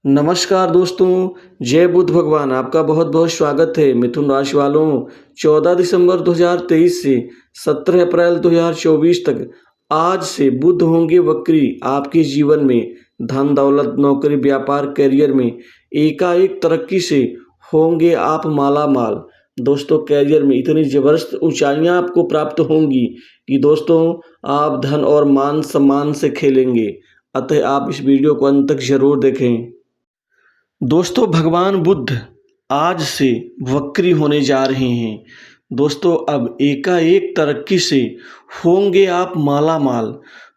नमस्कार दोस्तों, जय बुद्ध भगवान। आपका बहुत बहुत स्वागत है। मिथुन राशि वालों, 14 दिसंबर 2023 से 17 अप्रैल 2024 तक आज से बुध होंगे वक्री। आपके जीवन में धन दौलत, नौकरी, व्यापार, करियर में एकाएक तरक्की से होंगे आप माला माल। दोस्तों, करियर में इतनी ज़बरदस्त ऊंचाइयां आपको प्राप्त होंगी कि दोस्तों आप धन और मान सम्मान से खेलेंगे। अतः आप इस वीडियो को अंत तक जरूर देखें। दोस्तों, भगवान बुद्ध आज से वक्री होने जा रहे हैं। दोस्तों, अब एकाएक तरक्की से होंगे आप माला माल।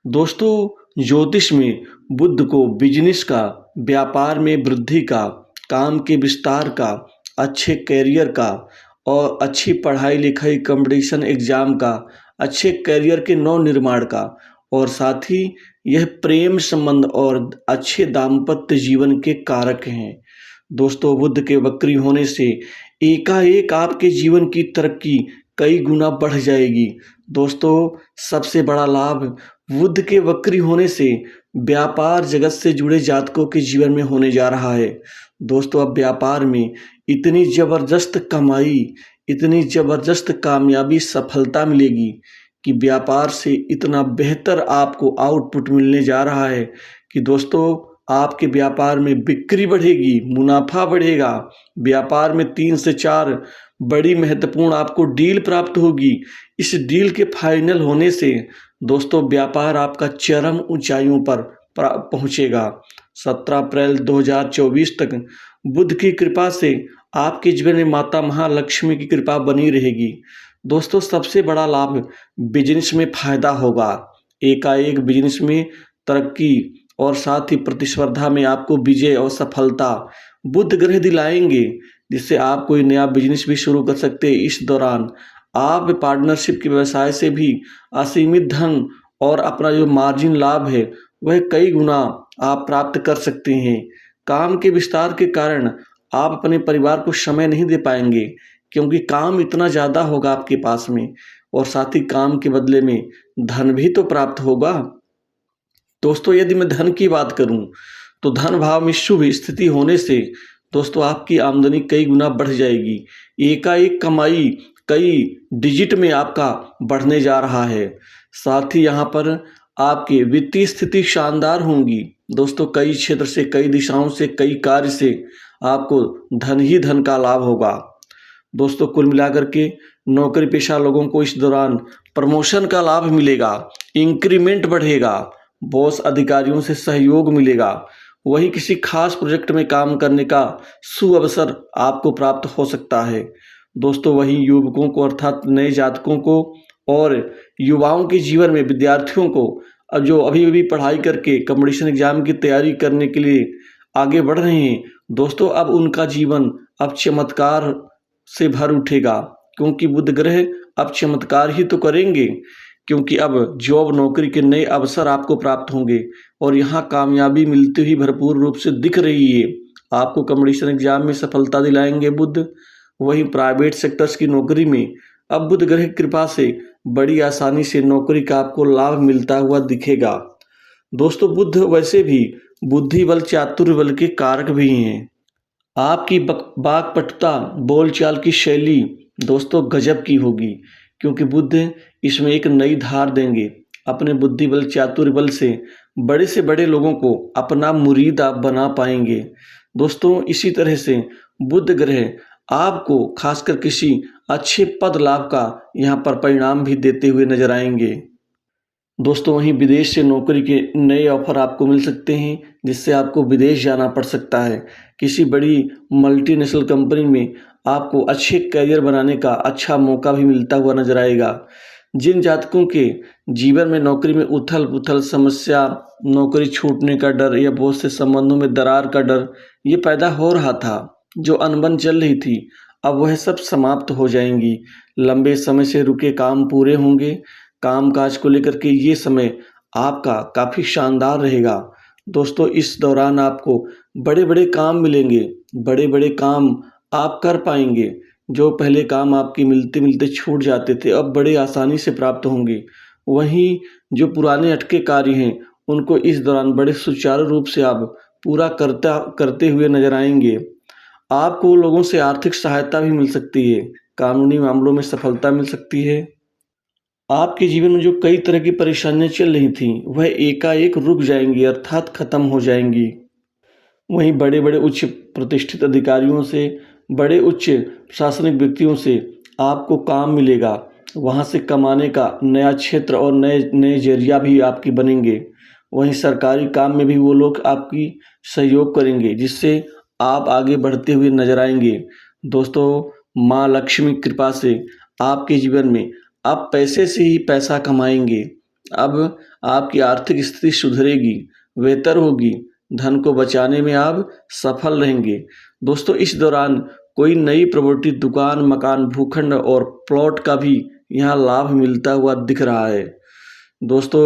दोस्तों, ज्योतिष में बुद्ध को बिजनेस का, व्यापार में वृद्धि का, काम के विस्तार का, अच्छे करियर का और अच्छी पढ़ाई लिखाई, कंपटीशन एग्जाम का, अच्छे करियर के नव निर्माण का और साथ ही यह प्रेम संबंध और अच्छे दाम्पत्य जीवन के कारक हैं। दोस्तों, बुध के वक्री होने से एकाएक आपके जीवन की तरक्की कई गुना बढ़ जाएगी। दोस्तों, सबसे बड़ा लाभ बुध के वक्री होने से व्यापार जगत से जुड़े जातकों के जीवन में होने जा रहा है। दोस्तों, अब व्यापार में इतनी ज़बरदस्त कमाई, इतनी ज़बरदस्त कामयाबी, सफलता मिलेगी कि व्यापार से इतना बेहतर आपको आउटपुट मिलने जा रहा है कि दोस्तों आपके व्यापार में बिक्री बढ़ेगी, मुनाफा बढ़ेगा। व्यापार में 3 से 4 बड़ी महत्वपूर्ण आपको डील प्राप्त होगी। इस डील के फाइनल होने से दोस्तों व्यापार आपका चरम ऊंचाइयों पर पहुंचेगा। 17 अप्रैल 2024 तक बुध की कृपा से आपके जीवन में माता महालक्ष्मी की कृपा बनी रहेगी। दोस्तों, सबसे बड़ा लाभ बिजनेस में फायदा होगा। एकाएक बिजनेस में तरक्की और साथ ही प्रतिस्पर्धा में आपको विजय और सफलता बुध ग्रह दिलाएंगे, जिससे आप कोई नया बिजनेस भी शुरू कर सकते हैं। इस दौरान आप पार्टनरशिप के व्यवसाय से भी असीमित धन और अपना जो मार्जिन लाभ है वह कई गुना आप प्राप्त कर सकते हैं। काम के विस्तार के कारण आप अपने परिवार को समय नहीं दे पाएंगे, क्योंकि काम इतना ज़्यादा होगा आपके पास में और साथ ही काम के बदले में धन भी तो प्राप्त होगा। दोस्तों, यदि मैं धन की बात करूं तो धन भाव में शुभ स्थिति होने से दोस्तों आपकी आमदनी कई गुना बढ़ जाएगी। एकाएक कमाई कई डिजिट में आपका बढ़ने जा रहा है। साथ ही यहाँ पर आपकी वित्तीय स्थिति शानदार होंगी। दोस्तों, कई क्षेत्र से, कई दिशाओं से, कई कार्य से आपको धन ही धन का लाभ होगा। दोस्तों, कुल मिलाकर के नौकरी पेशा लोगों को इस दौरान प्रमोशन का लाभ मिलेगा, इंक्रीमेंट बढ़ेगा, बॉस अधिकारियों से सहयोग मिलेगा। वही किसी खास प्रोजेक्ट में काम करने का सुअवसर आपको प्राप्त हो सकता है। दोस्तों, वही युवकों को अर्थात नए जातकों को और युवाओं के जीवन में विद्यार्थियों को जो अभी अभी पढ़ाई करके कंपटीशन एग्जाम की तैयारी करने के लिए आगे बढ़ रहे हैं, दोस्तों अब उनका जीवन अब चमत्कार से भर उठेगा, क्योंकि बुध ग्रह अब चमत्कार ही तो करेंगे। क्योंकि अब जॉब नौकरी के नए अवसर आपको प्राप्त होंगे और यहाँ कामयाबी मिलती हुई भरपूर रूप से दिख रही है। आपको कंपटीशन एग्जाम में सफलता दिलाएंगे बुध। वहीं प्राइवेट सेक्टर्स की नौकरी में अब बुध ग्रह की कृपा से बड़ी आसानी से नौकरी का आपको लाभ मिलता हुआ दिखेगा। दोस्तों, बुध वैसे भी बुद्धि बल, चातुर्य बल के कारक भी हैं। आपकी वाक्पटुता, बोलचाल की शैली दोस्तों गजब की होगी, क्योंकि बुध इसमें एक नई धार देंगे। अपने बुद्धि बल, चातुर्य बल से बड़े लोगों को अपना मुरीद आप बना पाएंगे। दोस्तों, इसी तरह से बुध ग्रह आपको खासकर किसी अच्छे पद लाभ का यहाँ पर परिणाम भी देते हुए नजर आएंगे। दोस्तों, वहीं विदेश से नौकरी के नए ऑफर आपको मिल सकते हैं, जिससे आपको विदेश जाना पड़ सकता है। किसी बड़ी मल्टीनेशनल कंपनी में आपको अच्छे करियर बनाने का अच्छा मौका भी मिलता हुआ नजर आएगा। जिन जातकों के जीवन में नौकरी में उथल पुथल समस्या, नौकरी छूटने का डर या बहुत से संबंधों में दरार का डर ये पैदा हो रहा था, जो अनबन चल रही थी, अब वह सब समाप्त हो जाएंगी। लंबे समय से रुके काम पूरे होंगे। कामकाज को लेकर के ये समय आपका काफ़ी शानदार रहेगा। दोस्तों, इस दौरान आपको बड़े बड़े काम मिलेंगे, बड़े बड़े काम आप कर पाएंगे। जो पहले काम आपके मिलते मिलते छूट जाते थे, अब बड़े आसानी से प्राप्त होंगे। वहीं जो पुराने अटके कार्य हैं उनको इस दौरान बड़े सुचारू रूप से आप पूरा करते हुए नजर आएंगे। आपको लोगों से आर्थिक सहायता भी मिल सकती है। कानूनी मामलों में सफलता मिल सकती है। आपके जीवन में जो कई तरह की परेशानियां चल रही थीं वह एकाएक रुक जाएंगी अर्थात खत्म हो जाएंगी। वहीं बड़े बड़े उच्च प्रतिष्ठित अधिकारियों से, बड़े उच्च प्रशासनिक व्यक्तियों से आपको काम मिलेगा। वहाँ से कमाने का नया क्षेत्र और नए नए जरिया भी आपके बनेंगे। वहीं सरकारी काम में भी वो लोग आपकी सहयोग करेंगे, जिससे आप आगे बढ़ते हुए नजर आएंगे। दोस्तों, माँ लक्ष्मी की कृपा से आपके जीवन में आप पैसे से ही पैसा कमाएंगे। अब आपकी आर्थिक स्थिति सुधरेगी, बेहतर होगी। धन को बचाने में आप सफल रहेंगे। दोस्तों, इस दौरान कोई नई प्रॉपर्टी, दुकान, मकान, भूखंड और प्लॉट का भी यहाँ लाभ मिलता हुआ दिख रहा है। दोस्तों,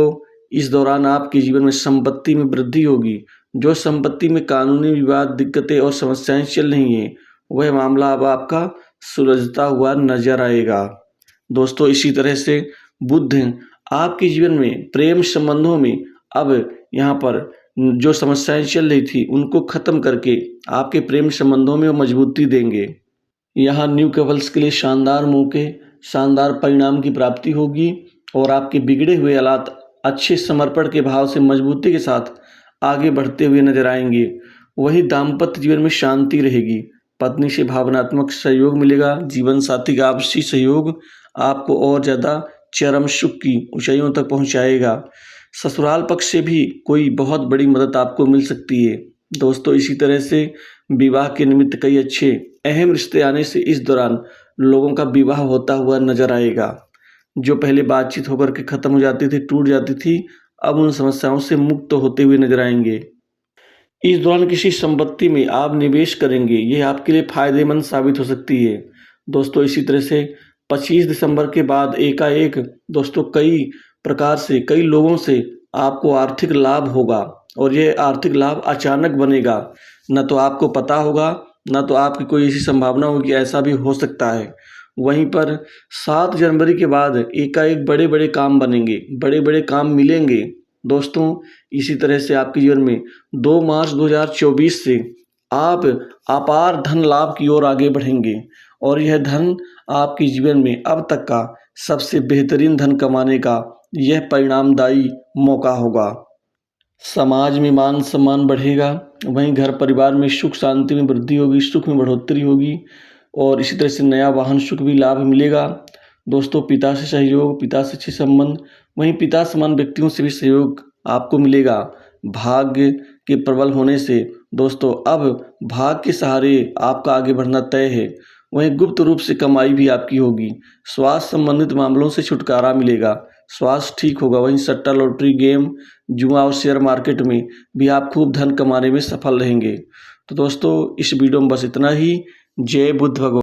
इस दौरान आपके जीवन में संपत्ति में वृद्धि होगी। जो संपत्ति में कानूनी विवाद, दिक्कतें और समस्याएं चल रही हैं, वह मामला अब आपका सुलझता हुआ नजर आएगा। दोस्तों, इसी तरह से बुध आपके जीवन में प्रेम संबंधों में अब यहाँ पर जो समस्याएं चल रही थी उनको खत्म करके आपके प्रेम संबंधों में वो मजबूती देंगे। यहाँ न्यू कपल्स के लिए शानदार मौके, शानदार परिणाम की प्राप्ति होगी और आपके बिगड़े हुए हालात अच्छे समर्पण के भाव से मजबूती के साथ आगे बढ़ते हुए नजर आएंगे। वही दाम्पत्य जीवन में शांति रहेगी। पत्नी से भावनात्मक सहयोग मिलेगा। जीवन साथी का आपसी सहयोग आपको और ज़्यादा चरम सुख की ऊंचाइयों तक पहुंचाएगा। ससुराल पक्ष से भी कोई बहुत बड़ी मदद आपको मिल सकती है। दोस्तों, इसी तरह से विवाह के निमित्त कई अच्छे अहम रिश्ते आने से इस दौरान लोगों का विवाह होता हुआ नजर आएगा। जो पहले बातचीत होकर के खत्म हो जाती थी, टूट जाती थी, अब उन समस्याओं से मुक्त होते हुए नजर आएंगे। इस दौरान किसी संपत्ति में आप निवेश करेंगे, यह आपके लिए फायदेमंद साबित हो सकती है। दोस्तों, इसी तरह से 25 दिसंबर के बाद एकाएक दोस्तों कई प्रकार से कई लोगों से आपको आर्थिक लाभ होगा और यह आर्थिक लाभ अचानक बनेगा। न तो आपको पता होगा, न तो आपकी कोई ऐसी संभावना होगी, ऐसा भी हो सकता है। वहीं पर 7 जनवरी के बाद एकाएक बड़े बड़े काम बनेंगे, बड़े बड़े काम मिलेंगे। दोस्तों, इसी तरह से आपके जीवन में 2 मार्च 2024 से आप अपार धन लाभ की ओर आगे बढ़ेंगे और यह धन आपके जीवन में अब तक का सबसे बेहतरीन धन कमाने का यह परिणामदायी मौका होगा। समाज में मान सम्मान बढ़ेगा। वहीं घर परिवार में सुख शांति में वृद्धि होगी, सुख में बढ़ोतरी होगी और इसी तरह से नया वाहन सुख भी लाभ मिलेगा। दोस्तों, पिता से सहयोग, पिता से अच्छे संबंध, वहीं पिता समान व्यक्तियों से भी सहयोग आपको मिलेगा। भाग्य के प्रबल होने से दोस्तों अब भाग्य के सहारे आपका आगे बढ़ना तय है। वहीं गुप्त रूप से कमाई भी आपकी होगी। स्वास्थ्य संबंधित मामलों से छुटकारा मिलेगा, स्वास्थ्य ठीक होगा। वहीं सट्टा, लॉटरी, गेम, जुआ और शेयर मार्केट में भी आप खूब धन कमाने में सफल रहेंगे। तो दोस्तों, इस वीडियो में बस इतना ही। जय बुद्ध भगवान।